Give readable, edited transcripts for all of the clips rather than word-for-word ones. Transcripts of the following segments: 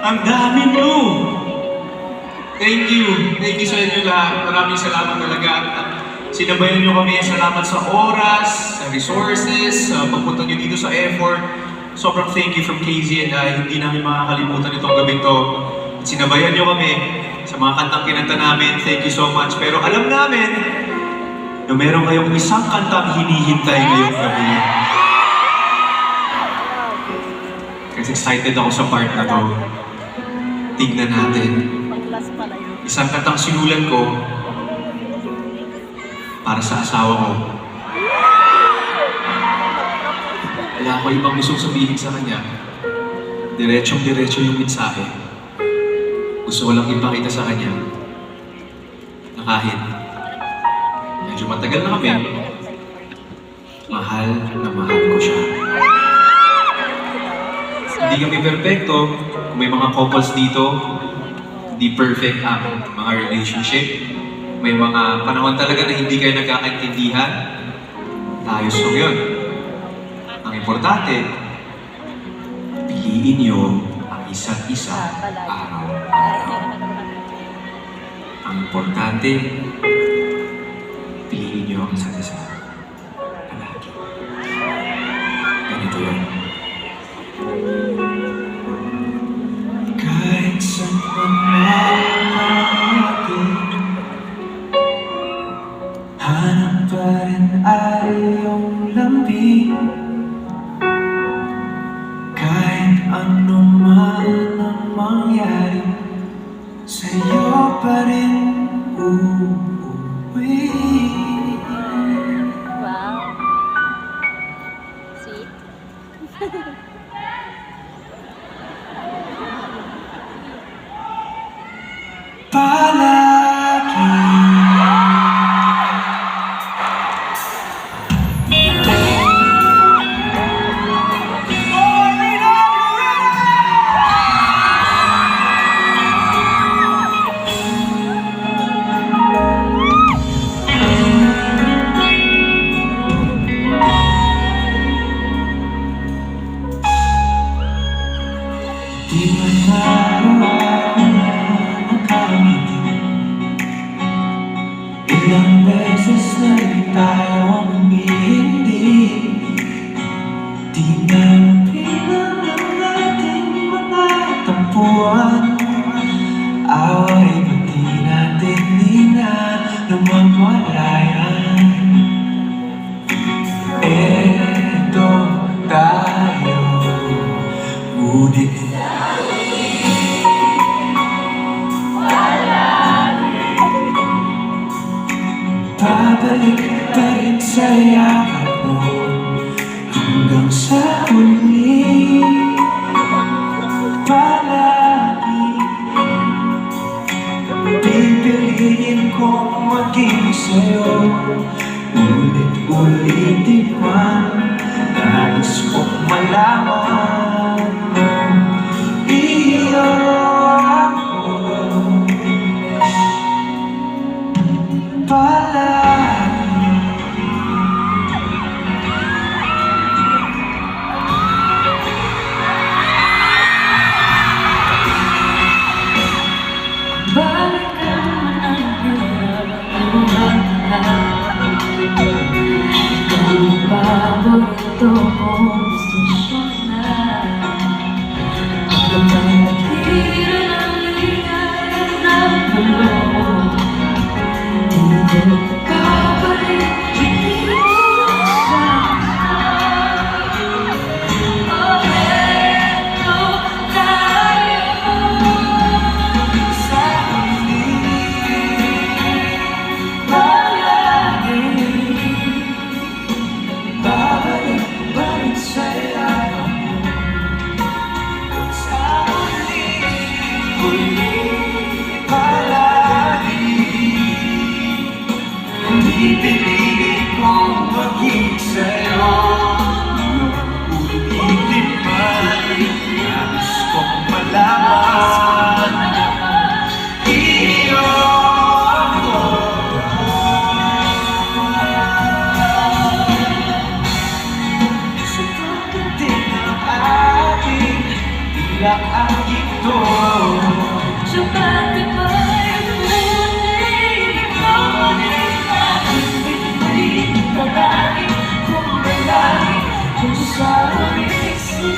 Ang dami nyo! Thank you. Thank you sa inyo lahat. Maraming salamat talaga. At sinabayan nyo kami. Salamat sa oras, sa resources, sa pagpunta nyo dito sa effort. Sobrang thank you from KZ and I. Hindi namin makakalimutan itong gabing to. At sinabayan nyo kami sa mga kantang kinanta namin. Thank you so much. Pero alam namin na meron kayong isang kantang hinihintay ngayong gabi. Kasi excited ako sa part na to. Tignan natin. Isang kantang sinulan ko para sa asawa ko. Wala ako ibang gustong sabihin sa kanya. Diretsong-diretso yung mensahe. Gusto ko lang ipakita sa kanya na kahit medyo matagal na kami, mahal na mahal ko siya. Hindi kami perfecto. Kung may mga couples dito, hindi perfect ang mga relationship. May mga panahon talaga na hindi kayo nagkakaintindihan. Ayos lang yun. Ang importante, piliin niyo ang isa't isa araw-araw. Ang importante, piliin niyo ang isa't isa palagi. Ganito yun. Kahit saan man makakapit, hanap pa rin ay iyong lambing. Kahit ano man ang mangyari, sa'yo pa rin uuwi. Wow. Sweet. Palagi. Di man araw-araw na nakamiti, ilang beses na rin tayo humihindi. Di na bilang ang ating mga tampuan. Away ba't di natin namamalayan? Eto tayo, ngunit babalik pa rin sa yakap mo hanggang sa huli. Palagi pipiliin kong maging sa'yo. Ulit-ulitin man, nais kong malaman iyo ako palagi. Balikan man ang hirap ng lahat. Ang paborito kong desisyon na magpapahira ng ligaya ng bulong. Hindi ka pa rin, hindi mo sasaktan. Oh, eto tayo Sa huli, palagi babalik sa yakap mo. Sa huli, palagi pipiliin kong maging sa'yo. Ulitin man, nais kong malaman iyo ako. Sa pagdating ng ating tila ang ito. Sapat na ba yung ngunit ikaw ang aking bituin? Palagi kung malagi kung sa isip.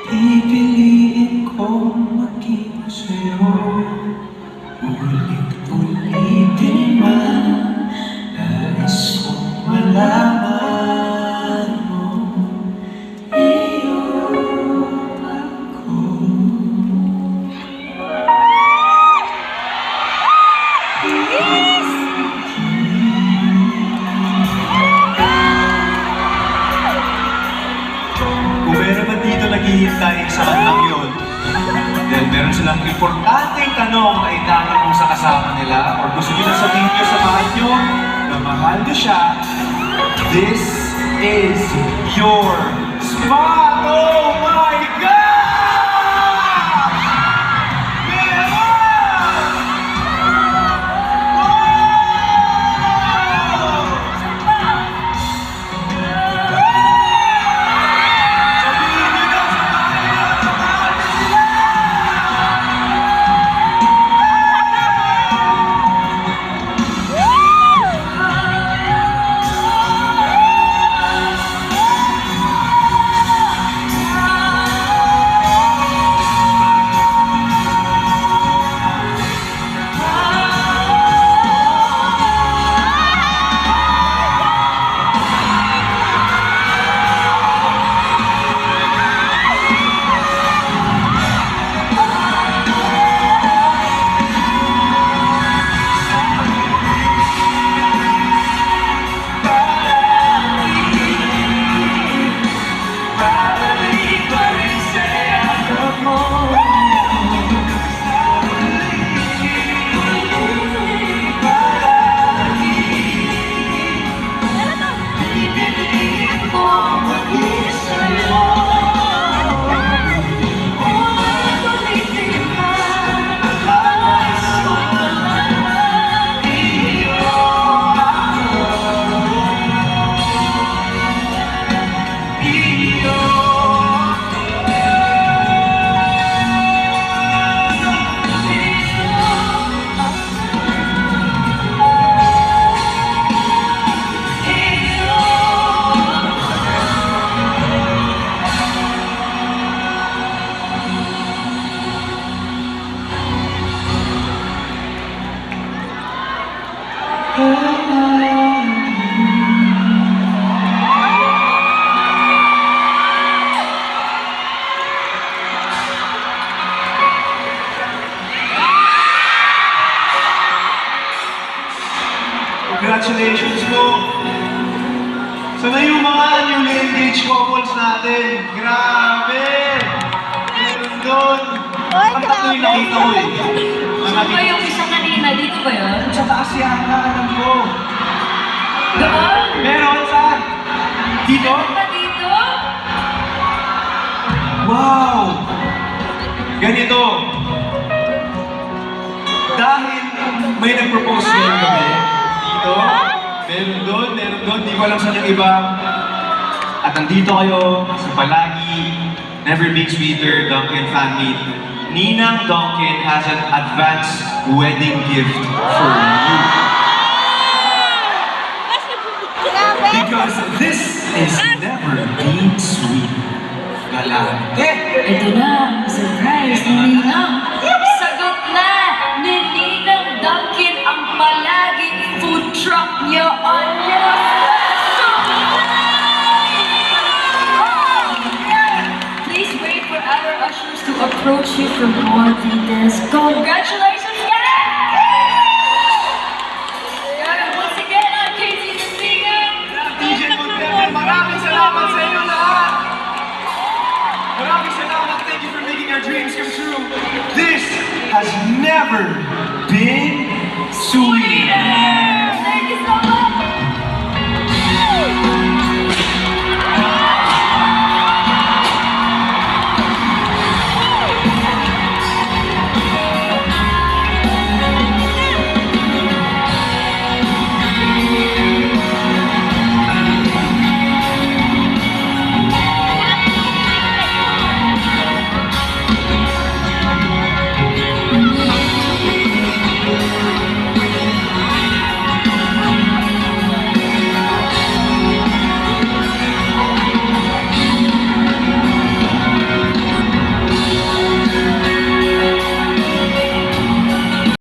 Pipiliin kong maging sa'yo. Ulit-ulitin man, nais kong malaman mo, iyo ako. Kung meron ba dito naghihintay sa kantang yun, dahil meron silang importanteng tanong na itatanong sa kasama nila, or gusto nyo na sabihin nyo sa mahal nyo na mahal nyo siya, this is your spot! Oh my God! Meron! Wow! Sabihin nyo na sa mahal nyo, sa mahal nyo sila! Congratulations po! Sana yung mga newly engaged couples natin. Grabe! Meron doon. Ang tatlo yung nakita ko eh. Saan ba yung isa kanina? Dito ba yun? Sa taas yata, alam ko. Doon? Meron, saan? Dito? Meron ba dito? Wow! Ganito. Dahil may nag-propose ngayon kami. Dito. Meron doon, meron doon. Di ko alam saan yung iba. At nandito kayo sa Palagi Never Been Sweeter Dunkin Fan Meet. Ninang Dunkin has an advanced wedding gift for you. Because this is Never Been Sweet. Galante! Ito na, surprise ni Ninang. Sagot na ni Ninang Dunkin ang palaging food truck niya on your Please wait for our ushers to approach you for more details. Congratulations, guys! Once again, I'm Casey the Singer. DJ Montero, maraming salamat sa inyo lahat! Maraming salamat. Thank you for making our dreams come true. This has never been sweeter. Thank you so much!